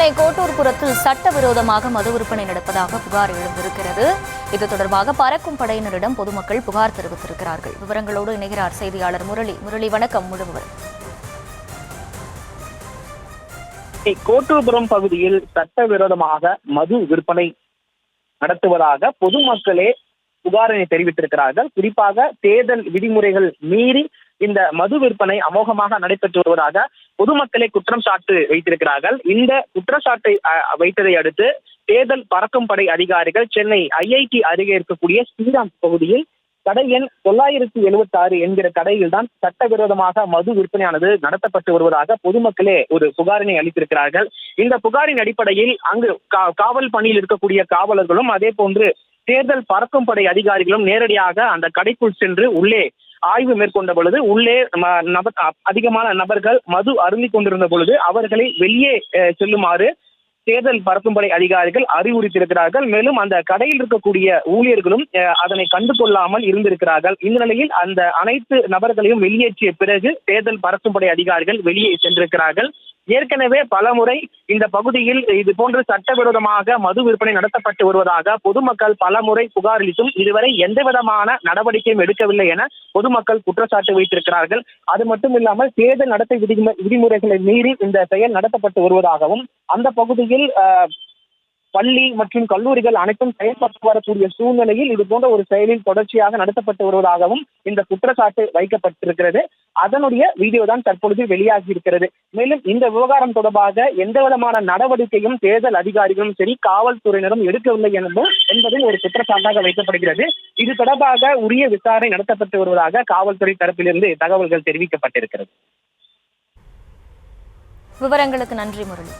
சென்னை கோட்டூர்புரத்தில் சட்டவிரோதமாக மது விற்பனை நடப்பதாக புகார் எழுந்திருக்கிறது. இது தொடர்பாக பறக்கும் படையினரிடம் பொதுமக்கள் புகார் தெரிவித்திருக்கிறார்கள். விவரங்களோடு இணைகிறார் செய்தியாளர் முரளி. முரளி, வணக்கம். முழு விவரம். கோட்டூர்புரம் பகுதியில் சட்டவிரோதமாக மது விற்பனை நடத்துவதாக பொதுமக்களே புகாரினை தெரிவித்திருக்கிறார்கள். குறிப்பாக தேர்தல் விதிமுறைகள் மீறி இந்த மது விற்பனை அமோகமாக நடைபெற்று வருவதாக பொதுமக்களே குற்றம் சாட்டு வைத்திருக்கிறார்கள். இந்த குற்றச்சாட்டை வைத்ததை அடுத்து தேர்தல் பறக்கும் படை அதிகாரிகள் சென்னை IIT அருகே இருக்கக்கூடிய ஸ்ரீராம் பகுதியில் கடை எண் 976 என்கிற கடையில் தான் சட்டவிரோதமாக மது விற்பனையானது நடத்தப்பட்டு வருவதாக பொதுமக்களே ஒரு புகாரினை அளித்திருக்கிறார்கள். இந்த புகாரின் அடிப்படையில் அங்கு காவல் பணியில் இருக்கக்கூடிய காவலர்களும் அதே போன்று தேர்தல் பறக்கும் படை அதிகாரிகளும் நேரடியாக அந்த கடைக்குள் சென்று உள்ளே ஆய்வு மேற்கொண்ட பொழுது உள்ளே அதிகமான நபர்கள் மது அருந்திக் கொண்டிருந்த பொழுது அவர்களை வெளியே செல்லுமாறு தேர்தல் பறக்கும் படை அதிகாரிகள் அறிவுறுத்தியிருக்கிறார்கள். மேலும் அந்த கடையில் இருக்கக்கூடிய ஊழியர்களும் அதனை கண்டு கொள்ளாமல் இருந்திருக்கிறார்கள். இந்த நிலையில் அந்த அனைத்து நபர்களையும் வெளியேற்றிய பிறகு தேர்தல் பறக்கும் படை அதிகாரிகள் வெளியே சென்றிருக்கிறார்கள். ஏற்கனவே பலமுறை இந்த பகுதியில் இது போன்று சட்டவிரோதமாக மது விற்பனை நடத்தப்பட்டு வருவதாக பொதுமக்கள் பலமுறை புகார் அளித்தும் இதுவரை எந்த விதமான நடவடிக்கையும் எடுக்கவில்லை என பொதுமக்கள் குற்றச்சாட்டு வைத்திருக்கிறார்கள். அது மட்டும் இல்லாமல் தேர்தல் நடத்தை விதிமுறைகளை மீறி இந்த செயல் நடத்தப்பட்டு வருவதாகவும் அந்த பகுதியில் பள்ளி மற்றும் கல்லூரிகள் அனைத்தும் செயல்பட்டு வரக்கூடிய சூழ்நிலையில் இது போன்ற ஒரு செயலில் தொடர்ச்சியாக நடத்தப்பட்டு வருவதாகவும் இந்த குற்றச்சாட்டு வைக்கப்பட்டிருக்கிறது. அதனுடைய வீடியோ தான் தற்பொழுது வெளியாகி இருக்கிறது. மேலும் இந்த விவகாரம் தொடர்பாக எந்த விதமான நடவடிக்கையும் தேர்தல் அதிகாரிகளும் சரி காவல்துறையினரும் எடுக்கவில்லை என்பதும் ஒரு குற்றச்சாட்டாக வைக்கப்படுகிறது. இது தொடர்பாக உரிய விசாரணை நடத்தப்பட்டு வருவதாக காவல்துறை தரப்பிலிருந்து தகவல்கள் தெரிவிக்கப்பட்டிருக்கிறது. விவரங்களுக்கு நன்றி முரளி.